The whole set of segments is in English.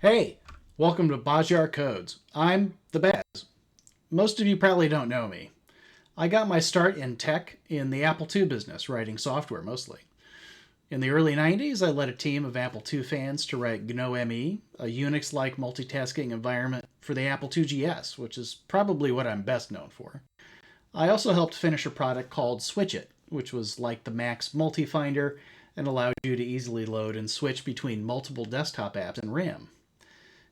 Hey, welcome to Bajar Codes. I'm the Baz. Most of you probably don't know me. I got my start in tech in the Apple II business, writing software mostly. In the early 90s, I led a team of Apple II fans to write GNOME, a Unix like multitasking environment for the Apple II GS, which is probably what I'm best known for. I also helped finish a product called Switch It, which was like the Mac's multi-finder and allowed you to easily load and switch between multiple desktop apps in RAM.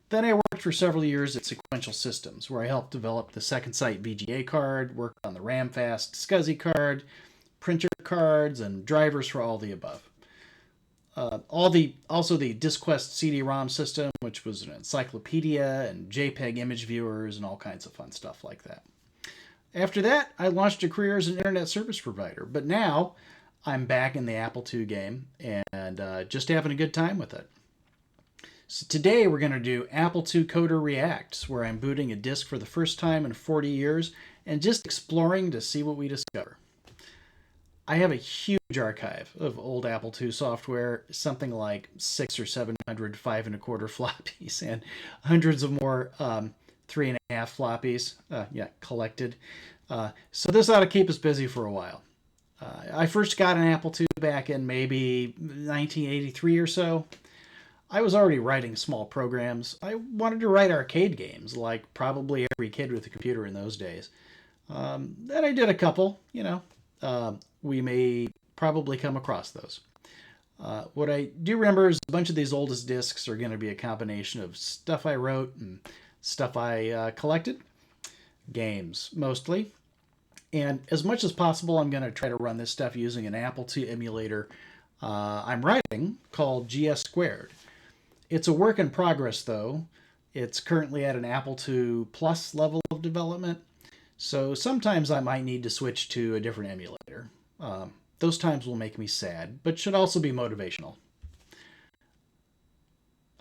Then I worked for several years at Sequential Systems, where I helped develop the Second Sight VGA card, worked on the RAMFast SCSI card, printer cards, and drivers for all the above. Also the DiskQuest CD-ROM system, which was an encyclopedia and JPEG image viewers and all kinds of fun stuff like that. After that, I launched a career as an internet service provider, but now I'm back in the Apple II game and just having a good time with it. So today we're going to do Apple II Coder Reacts, where I'm booting a disk for the first time in 40 years and just exploring to see what we discover. I have a huge archive of old Apple II software, something like 600 or 700 5 1/4 floppies and hundreds of more 3.5 floppies, collected. So this ought to keep us busy for a while. I first got an Apple II back in maybe 1983 or so. I was already writing small programs. I wanted to write arcade games, like probably every kid with a computer in those days. Then I did a couple, we may probably come across those. What I do remember is a bunch of these oldest discs are going to be a combination of stuff I wrote and stuff I collected, games mostly. And as much as possible, I'm going to try to run this stuff using an Apple II emulator I'm writing called GS Squared. It's a work in progress, though. It's currently at an Apple II Plus level of development, so sometimes I might need to switch to a different emulator. Those times will make me sad, but should also be motivational.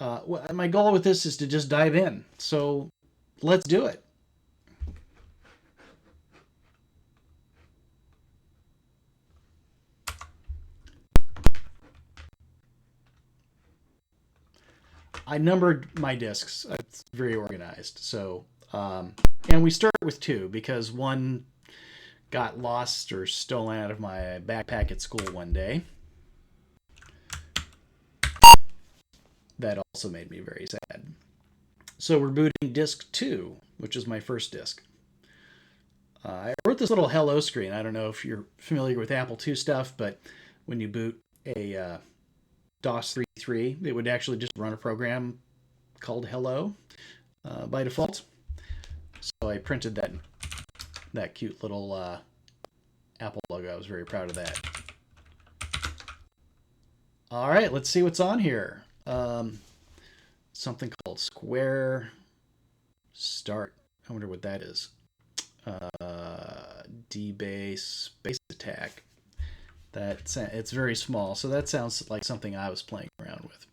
My goal with this is to just dive in, so let's do it. I numbered my discs. It's very organized. So, and we start with two because one got lost or stolen out of my backpack at school one day. That also made me very sad. So we're booting disc 2, which is my first disc. I wrote this little hello screen. I don't know if you're familiar with Apple II stuff, but when you boot a DOS 3.3, it would actually just run a program called hello by default. So I printed that cute little Apple logo. I was very proud of that. All right, let's see what's on here. Something called Square Start. I wonder what that is. D-Base Space Attack. It's very small, so that sounds like something I was playing around with.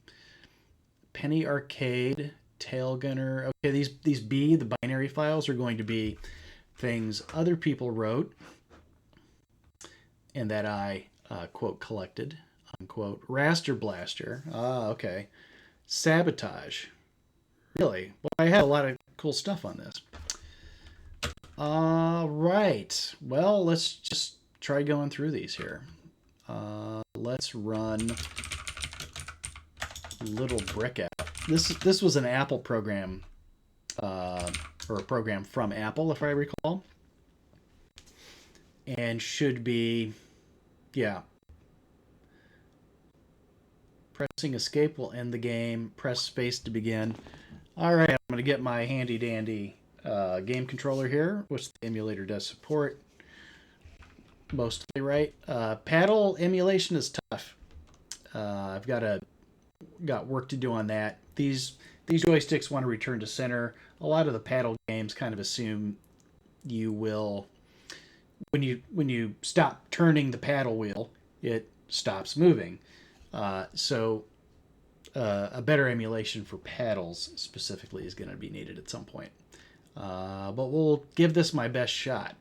Penny Arcade, Tail Gunner. Okay, these the binary files are going to be things other people wrote and that I quote collected unquote. Raster Blaster. Okay. Sabotage. Really? Well, I had a lot of cool stuff on this. All right. Well, let's just try going through these here. Let's run Little Brick Out. This was an Apple program, or a program from Apple, if I recall, and should be, yeah. Pressing escape will end the game. Press space to begin. All right, I'm going to get my handy dandy game controller here, which the emulator does support. Mostly right. Paddle emulation is tough. I've got work to do on that. These joysticks want to return to center. A lot of the paddle games kind of assume you will, when you stop turning the paddle wheel, it stops moving. So a better emulation for paddles specifically is going to be needed at some point. But we'll give this my best shot.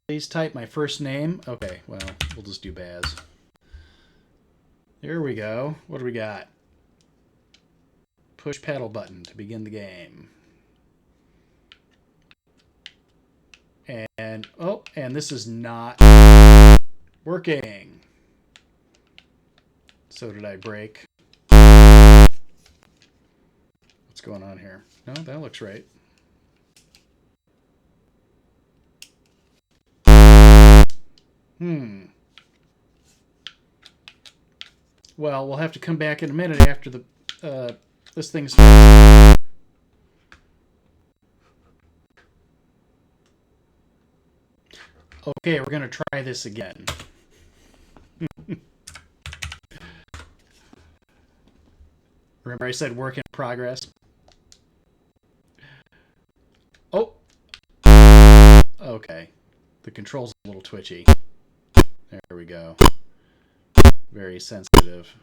Please type my first name. Okay, well, we'll just do Baz. There we go. What do we got? Push paddle button to begin the game. And, oh, and this is not working. So did I break? What's going on here? No, that looks right. Well, we'll have to come back in a minute after the this thing's fixed. Okay, we're going to try this again. Remember I said work in progress? Oh! Okay. The control's a little twitchy. There we go. Very sensitive.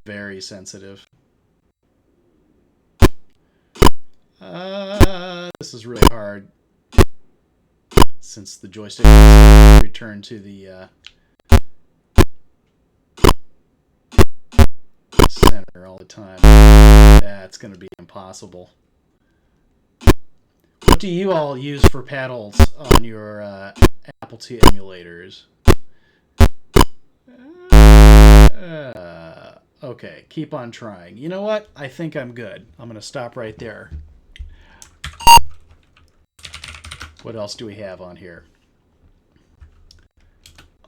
Very sensitive. This is really hard. Since the joystick returned to the center all the time. That's going to be impossible. What do you all use for paddles on your Apple II emulators? Okay, keep on trying. You know what? I think I'm good. I'm going to stop right there. What else do we have on here?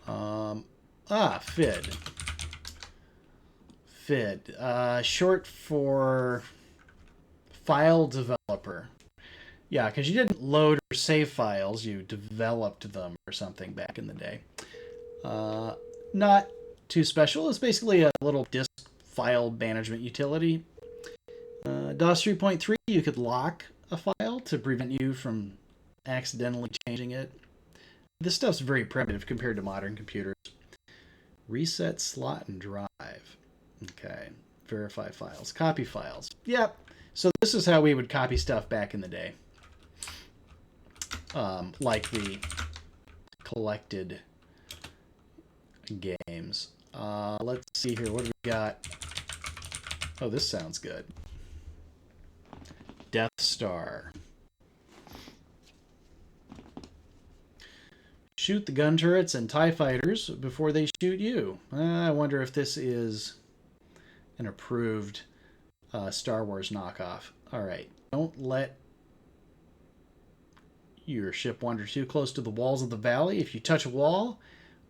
FID. FID. Short for File Developer. Yeah, because you didn't load or save files. You developed them or something back in the day. Not too special. It's basically a little disk file management utility. DOS 3.3, you could lock a file to prevent you from accidentally changing it. This stuff's very primitive compared to modern computers. Reset slot and drive. Okay. Verify files. Copy files. Yep. So this is how we would copy stuff back in the day. Like the collected games. Let's see here. What do we got? Oh, this sounds good. Death Star. Shoot the gun turrets and TIE fighters before they shoot you. I wonder if this is an approved Star Wars knockoff. All right. Don't let your ship wander too close to the walls of the valley. If you touch a wall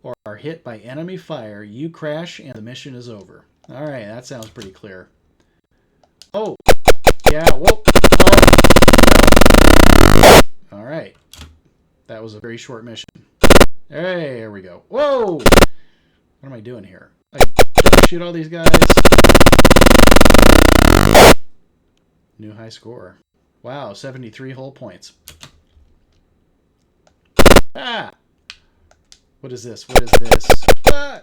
or are hit by enemy fire, you crash and the mission is over. All right. That sounds pretty clear. Oh. Yeah. Whoa. Oh. All right. That was a very short mission. Hey, there we go. Whoa! What am I doing here? I gotta shoot all these guys. New high score. Wow, 73 whole points. Ah! What is this? What is this? Ah!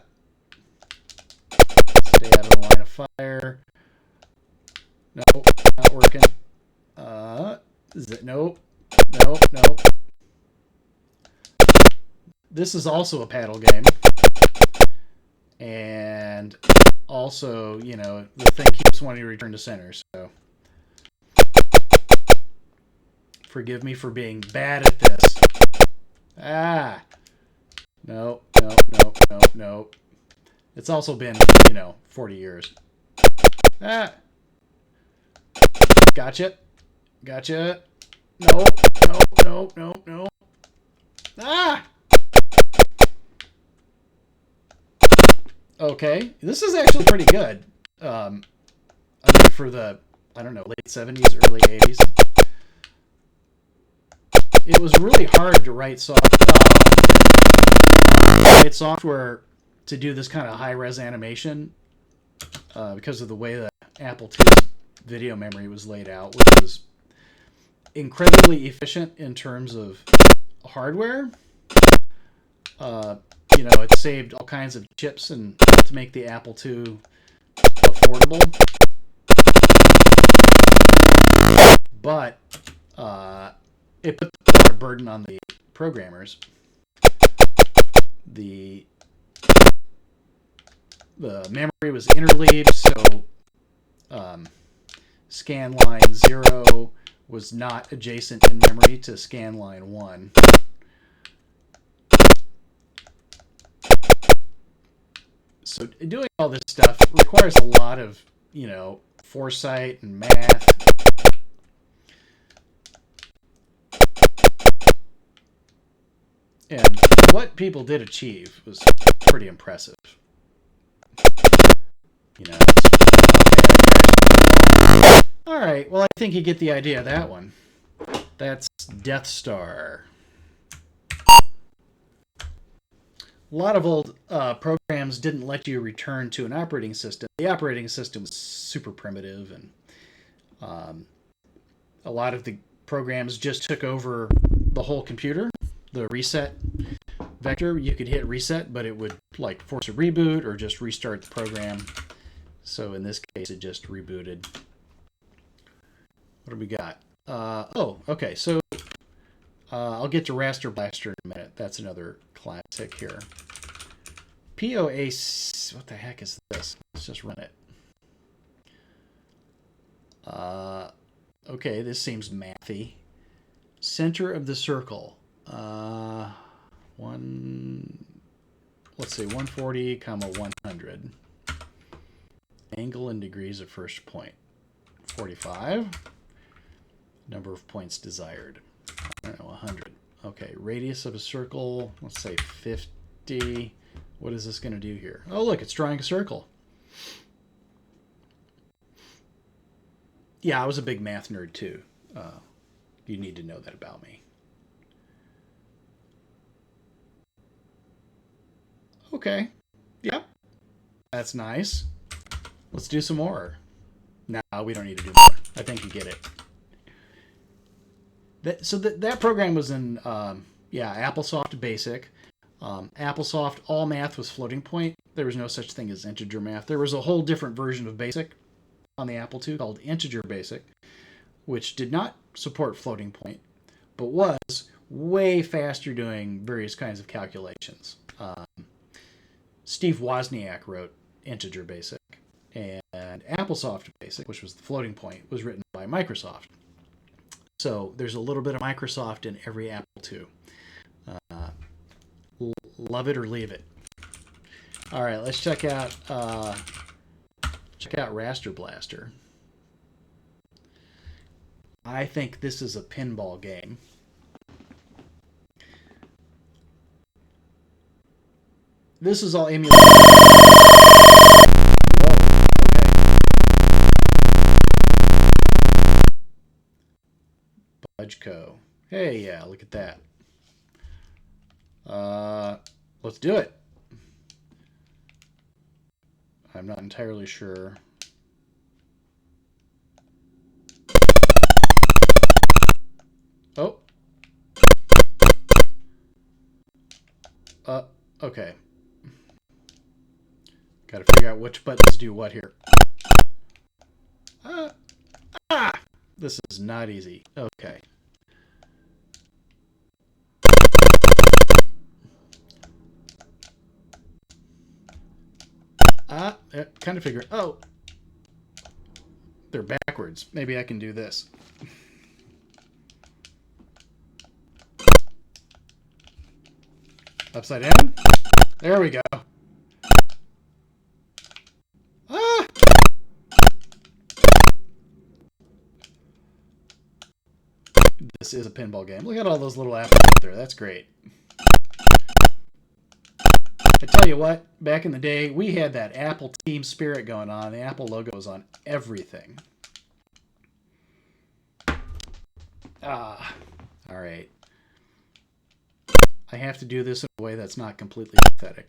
Stay out of the line of fire. Nope, not working. Is it? Nope. Nope, nope. This is also a paddle game. And also, you know, the thing keeps wanting to return to center, so forgive me for being bad at this. Ah! Nope, nope, nope, nope, nope. It's also been, 40 years. Ah! Gotcha. Gotcha. Nope, nope, nope, nope, nope. Ah! Okay, this is actually pretty good. I mean, for the, late 70s, early 80s. It was really hard to write software to do this kind of high-res animation because of the way that Apple II's video memory was laid out, which was incredibly efficient in terms of hardware. It saved all kinds of chips and to make the Apple II affordable. But it put a lot of burden on the programmers. The the memory was interleaved, so scan line 0 was not adjacent in memory to scan line 1. So doing all this stuff requires a lot of, foresight and math. And what people did achieve was pretty impressive. Okay. All right, well, I think you get the idea of that one. That's Death Star. A lot of old programs didn't let you return to an operating system. The operating system was super primitive, and a lot of the programs just took over the whole computer. The reset vector, you could hit reset, but it would force a reboot or just restart the program. So in this case, it just rebooted. What do we got? Okay. So I'll get to Raster Blaster in a minute. That's another classic here. POAC. What the heck is this? Let's just run it. Okay, this seems mathy. Center of the circle. Let's say 140, 100. Angle in degrees of first point. 45. Number of points desired. I don't know, 100. Okay, radius of a circle, let's say 50. What is this going to do here? Oh, look, it's drawing a circle. Yeah, I was a big math nerd, too. You need to know that about me. Okay. Yep. That's nice. Let's do some more. No, we don't need to do more. I think you get it. That program was in, AppleSoft Basic. AppleSoft All Math was floating point. There was no such thing as integer math. There was a whole different version of Basic on the Apple II called Integer Basic, which did not support floating point, but was way faster doing various kinds of calculations. Steve Wozniak wrote Integer Basic, and AppleSoft Basic, which was the floating point, was written by Microsoft. So there's a little bit of Microsoft in every Apple II. Love it or leave it. All right, let's check out Raster Blaster. I think this is a pinball game. This is all emulated. Whoa, okay. Budgeco. Hey, yeah, look at that. Let's do it. I'm not entirely sure. Oh. Okay. Got to figure out which buttons do what here. This is not easy. Okay. Kind of figure. Oh, they're backwards. Maybe I can do this. Upside down. There we go. This is a pinball game. Look at all those little apples out there. That's great. I tell you what, back in the day, we had that Apple team spirit going on. The Apple logo was on everything. All right. I have to do this in a way that's not completely pathetic.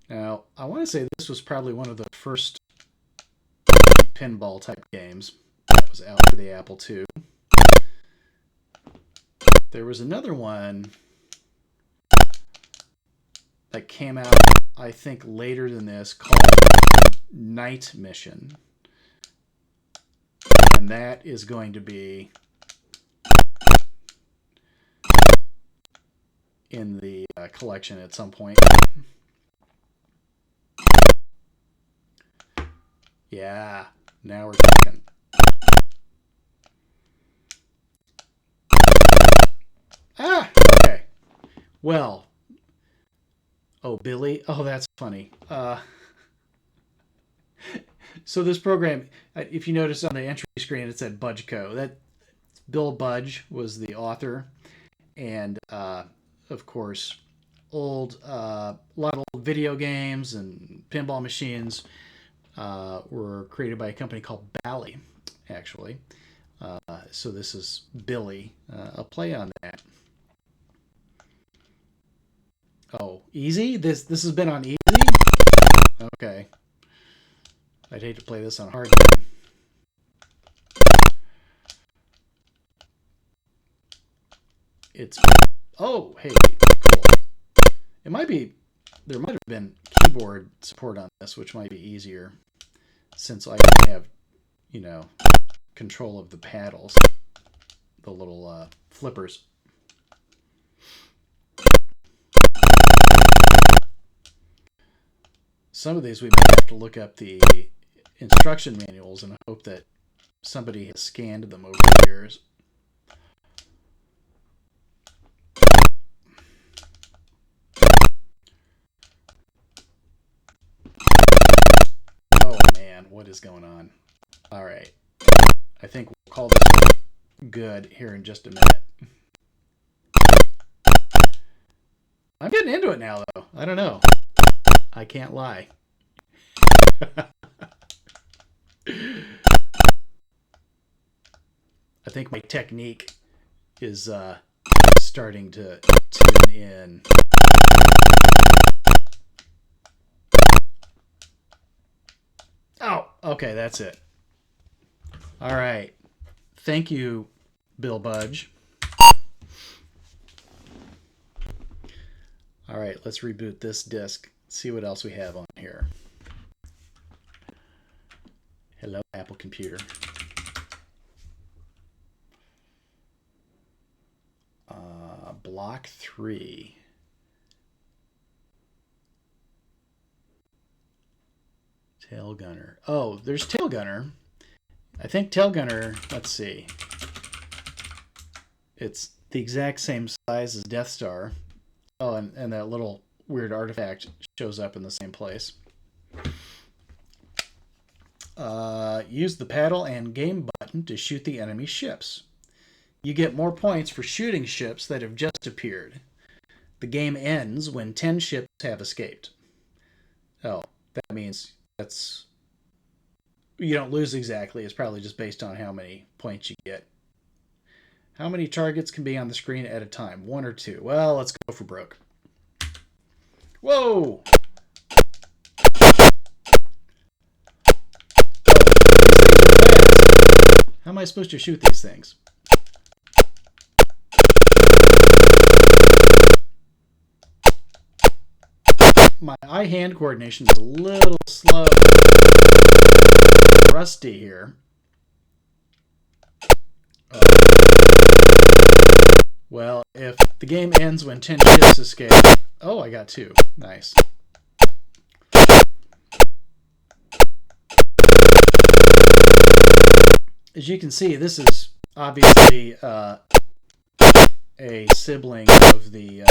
Now, I want to say this was probably one of the first pinball type games that was out for the Apple II. There was another one that came out, I think, later than this called Night Mission. And that is going to be in the collection at some point. Yeah, now we're talking. Ah, okay. Well, oh, Billy. Oh, that's funny. So this program, if you notice on the entry screen, it said Budgeco. That Bill Budge was the author, and of course, a lot of old video games and pinball machines were created by a company called Bally, actually. So this is Billy. A play on that. Oh, easy? This has been on easy? Okay. I'd hate to play this on hard. It's... Oh, hey, cool. It might be... There might have been keyboard support on this, which might be easier, since I don't have, control of the paddles. The little flippers. Some of these we might have to look up the instruction manuals and hope that somebody has scanned them over the years. Oh man, what is going on? All right. I think we'll call this good here in just a minute. I'm getting into it now, though. I don't know. I can't lie. I think my technique is starting to tune in. Oh, okay, that's it. All right. Thank you, Bill Budge. All right, let's reboot this disk. See what else we have on here. Hello, Apple computer. Block 3. Tail Gunner. Oh, there's Tail Gunner. I think Tail Gunner, let's see. It's the exact same size as Death Star. Oh, and that little weird artifact shows up in the same place. Use the paddle and game button to shoot the enemy ships. You get more points for shooting ships that have just appeared. The game ends when 10 ships have escaped. Oh, that means you don't lose exactly. It's probably just based on how many points you get. How many targets can be on the screen at a time? 1 or 2? Well, let's go for broke. Whoa! How am I supposed to shoot these things? My eye-hand coordination is a little slow. Rusty here. Well, if the game ends when 10 ships escape... Oh, I got 2. Nice. As you can see, this is obviously a sibling of the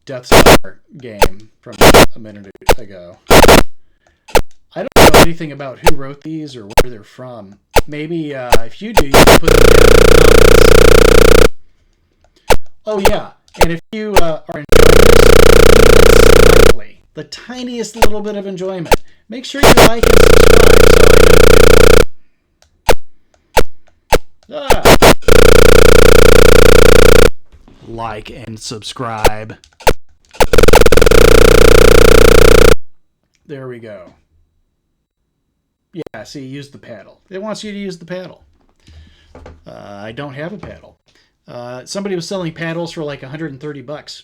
Death Star game from a minute ago. I don't know anything about who wrote these or where they're from. Maybe if you do, you can put them down in the comments. Oh yeah, and if you are enjoying this, slightly, the tiniest little bit of enjoyment, make sure you like and subscribe so I know. Like and subscribe. There we go. Yeah, see, use the paddle. It wants you to use the paddle. I don't have a paddle. Somebody was selling paddles for like $130.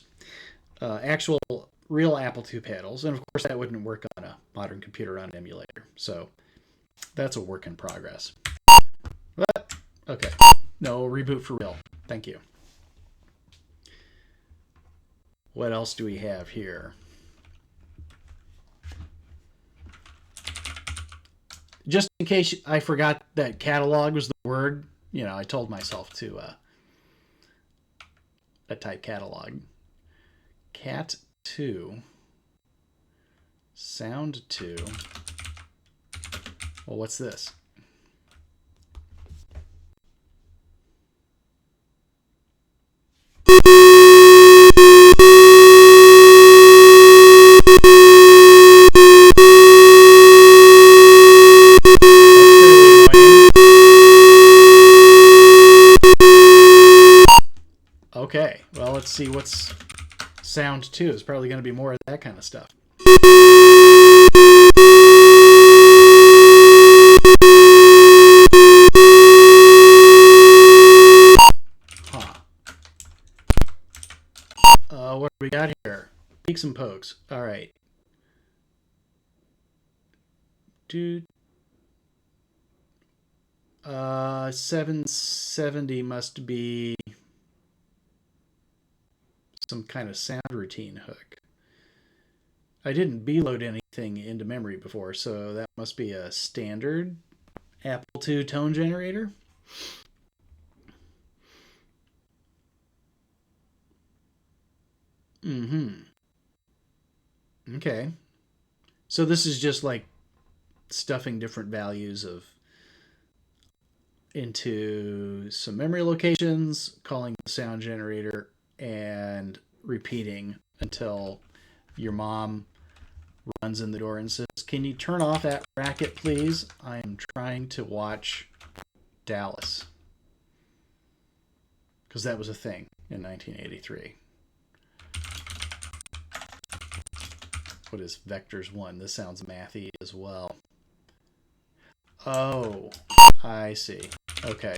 Actual, real Apple II paddles. And of course, that wouldn't work on a modern computer on an emulator. So that's a work in progress. But, okay. No, reboot for real. Thank you. What else do we have here? Just in case I forgot that catalog was the word, I told myself to type catalog. Cat 2. Sound 2. Well, what's this? Okay, well, let's see what's sound 2. It's probably going to be more of that kind of stuff. What do we got here? Peeks and pokes. All right. Dude. 770 must be some kind of sound routine hook. I didn't B-load anything into memory before, so that must be a standard Apple II tone generator. Okay. So this is just like stuffing different values into some memory locations, calling the sound generator, and repeating until your mom runs in the door and says, "Can you turn off that racket, please? I am trying to watch Dallas." Because that was a thing in 1983. What is Vectors 1? This sounds mathy as well. Oh, I see. Okay.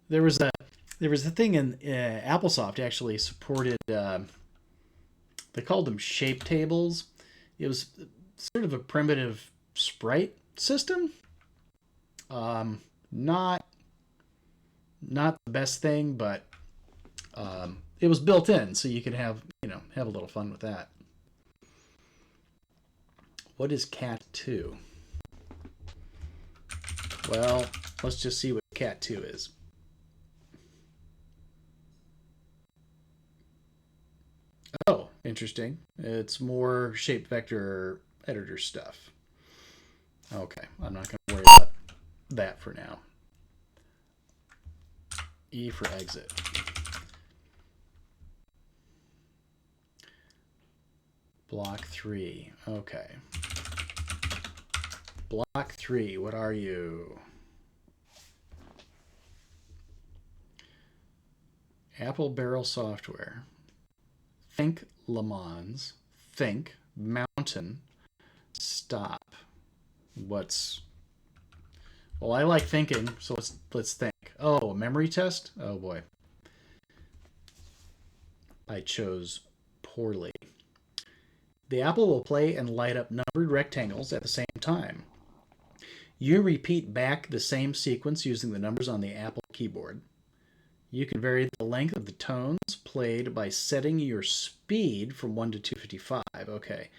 There was a thing in Applesoft actually supported. They called them shape tables. It was sort of a primitive sprite system. Not the best thing, but it was built in, so you could have a little fun with that. What is Cat 2? Well, let's just see what Cat 2 is. Oh, interesting. It's more shape vector editor stuff. Okay, I'm not going to worry about that for now. E for exit. Block 3. Okay. Block 3, what are you? Apple Barrel Software. Think Le Mans. Think Mountain. Stop. Well, I like thinking, so let's think. Oh, a memory test? Oh boy. I chose poorly. The apple will play and light up numbered rectangles at the same time. You repeat back the same sequence using the numbers on the Apple keyboard. You can vary the length of the tones played by setting your speed from 1 to 255. Okay.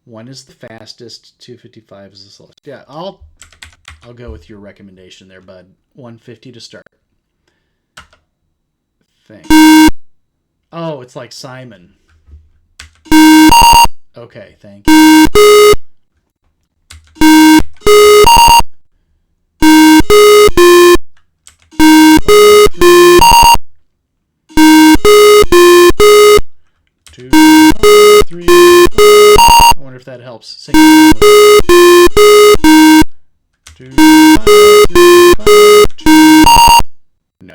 1 is the fastest, 255 is the slowest. Yeah, I'll go with your recommendation there, bud. 150 to start. Thanks. Oh, it's like Simon. Okay, thank you. Two, three, four. I wonder if that helps. Sing it. 2, 5, 3, 5, 2. No.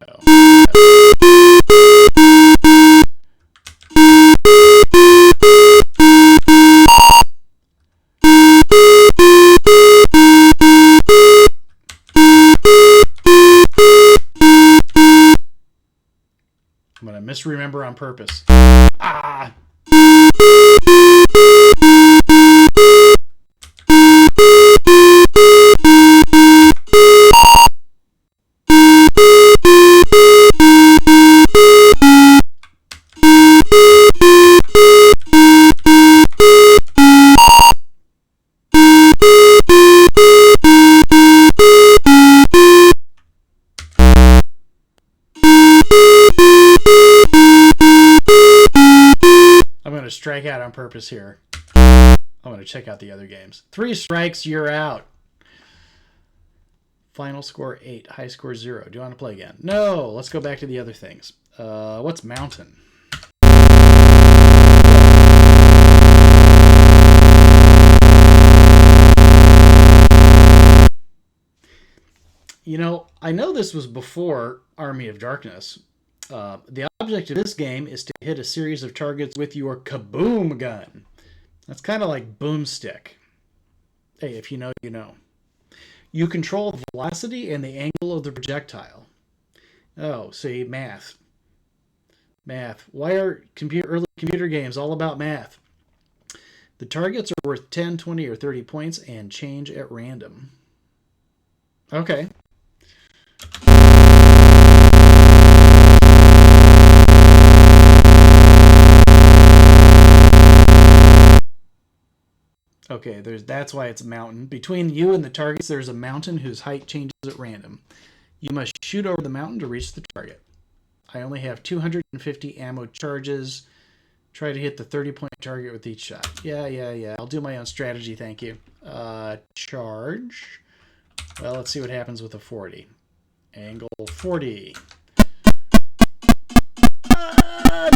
I'm going to misremember on purpose. Ah! strike out on purpose here. I'm going to check out the other games. 3 strikes, you're out. Final score 8. High score 0. Do you want to play again? No. Let's go back to the other things. What's mountain? You know, I know this was before Army of Darkness. The object of this game is to hit a series of targets with your kaboom gun. That's kind of like boomstick. Hey, if you know, you know. You control the velocity and the angle of the projectile. Oh, see, math. Math. Why are early computer games all about math? The targets are worth 10, 20, or 30 points and change at random. Okay. Okay, that's why it's a mountain. Between you and the targets, there's a mountain whose height changes at random. You must shoot over the mountain to reach the target. I only have 250 ammo charges. Try to hit the 30-point target with each shot. Yeah. I'll do my own strategy, thank you. Charge. Well, let's see what happens with a 40. Angle 40.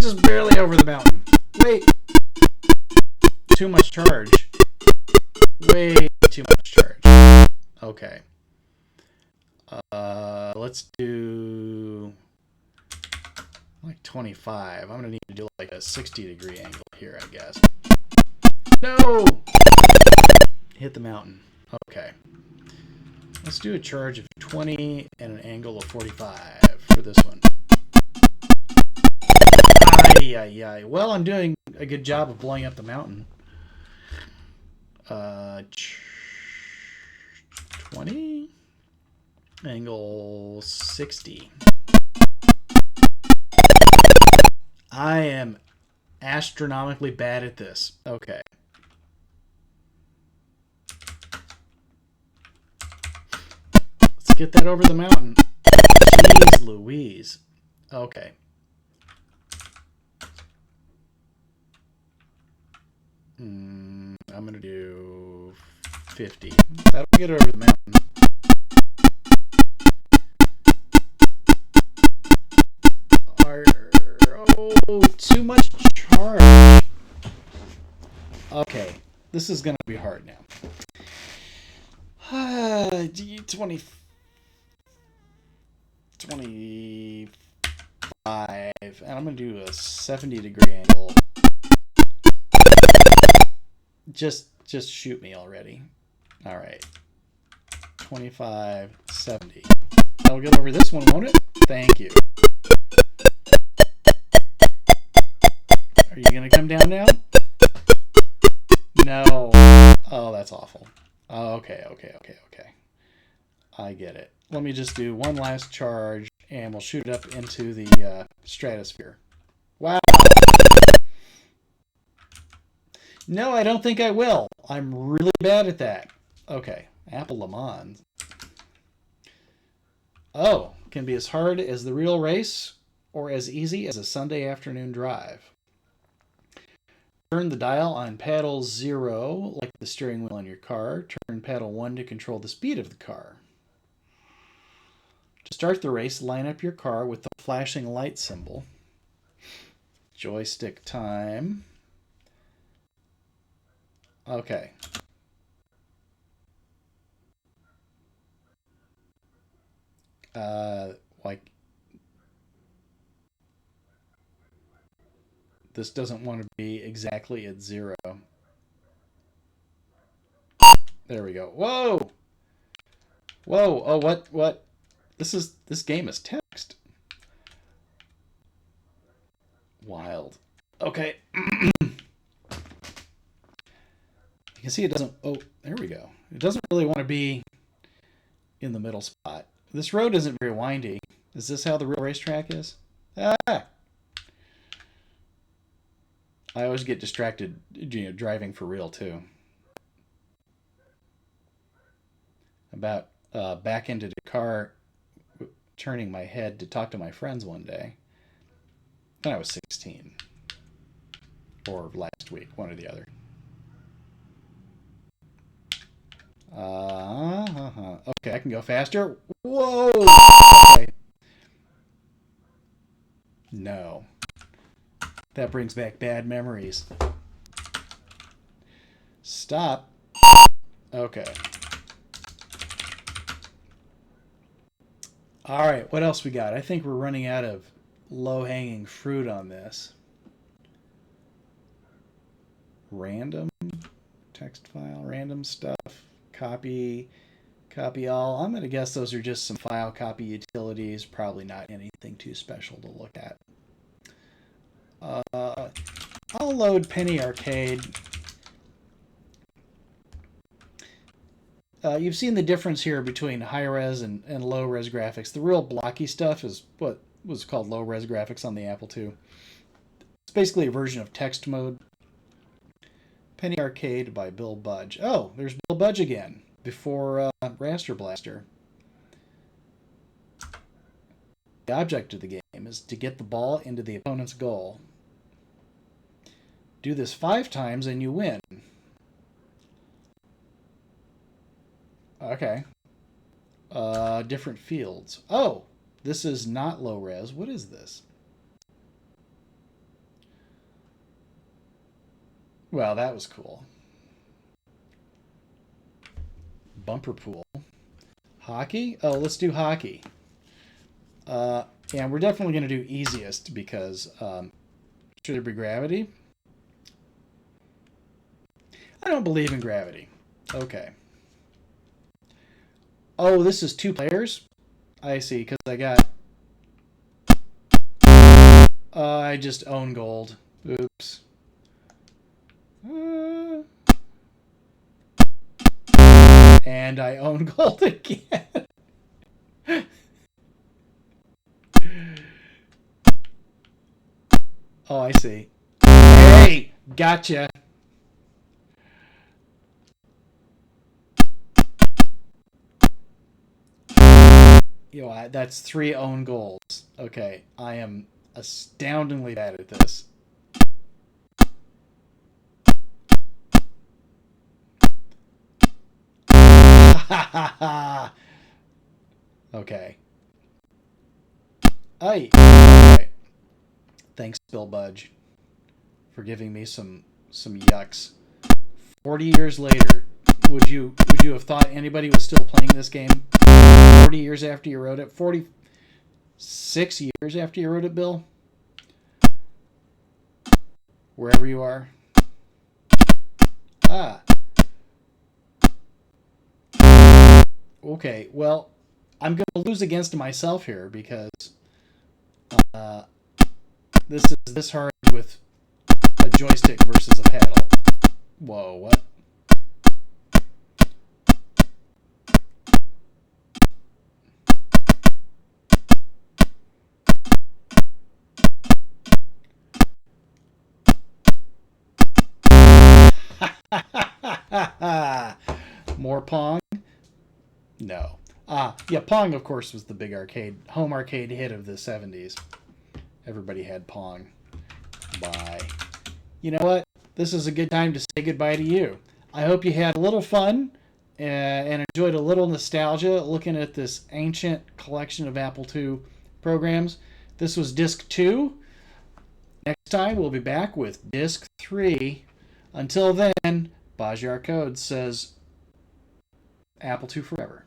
Just barely over the mountain. Wait. Too much charge. Way too much charge. Okay. Let's do like 25. I'm gonna need to do like a 60-degree angle here, I guess. No! Hit the mountain. Okay. Let's do a charge of 20 and an angle of 45 for this one. Ay. Well, I'm doing a good job of blowing up the mountain. 20 angle 60. I am astronomically bad at this. Okay. Let's get that over the mountain. Jeez Louise. Okay. I'm going to do 50. That'll get it over the mountain. Oh, too much charge. Okay, this is going to be hard now. 25, and I'm going to do a 70-degree angle. Just shoot me already. All right. 25, 70. That'll get over this one, won't it? Thank you. Are you going to come down now? No. Oh, that's awful. Okay. I get it. Let me just do one last charge, and we'll shoot it up into the stratosphere. Wow. No, I don't think I will. I'm really bad at that. Okay. Apple Le Mans. Oh, can be as hard as the real race or as easy as a Sunday afternoon drive. Turn the dial on paddle 0 like the steering wheel in your car. Turn paddle 1 to control the speed of the car. To start the race, line up your car with the flashing light symbol. Joystick time. Okay. Like, this doesn't want to be exactly at 0. There we go. Whoa! Oh, what? This game is text. Wild. Okay. You can see it doesn't... Oh, there we go. It doesn't really want to be in the middle spot. This road isn't very windy. Is this how the real racetrack is? I always get distracted, driving for real, too. About back into the car, turning my head to talk to my friends one day. Then I was 16. or last week, one or the other. Okay, I can go faster. Whoa! Okay. No. That brings back bad memories. Stop. Okay. All right, what else we got? I think we're running out of low-hanging fruit on this. Random text file, random stuff, copy all. I'm going to guess those are just some file copy utilities, probably not anything too special to look at. I'll load Penny Arcade. You've seen the difference here between high-res and low-res graphics. The real blocky stuff is what was called low-res graphics on the Apple II. It's basically a version of text mode. Penny Arcade by Bill Budge. Oh, there's Bill Budge again, before Raster Blaster. The object of the game is to get the ball into the opponent's goal. Do this 5 times and you win. Okay. Different fields. Oh, this is not low res. What is this? Well, that was cool. Bumper pool. Hockey? Oh, let's do hockey. And we're definitely going to do easiest because should there be gravity? I don't believe in gravity. Okay. Oh, this is 2 players? I see, because I got... I just own gold. Oops. And I own gold again. Oh, I see. Hey! Gotcha. You know, that's 3 own goals. Okay, I am astoundingly bad at this. Okay. Aye. Okay. Thanks, Bill Budge, for giving me some yucks. 40 years later, would you have thought anybody was still playing this game 40 years after you wrote it? 46 years after you wrote it, Bill? Wherever you are. Ah. Okay, well, I'm going to lose against myself here because this is this hard with a joystick versus a paddle. Whoa, what? More Pong? No. Yeah, Pong, of course, was the big home arcade hit of the 70s. Everybody had Pong. Bye. You know what? This is a good time to say goodbye to you. I hope you had a little fun and enjoyed a little nostalgia looking at this ancient collection of Apple II programs. This was Disc 2. Next time, we'll be back with Disc 3. Until then, Bajar Code says Apple II forever.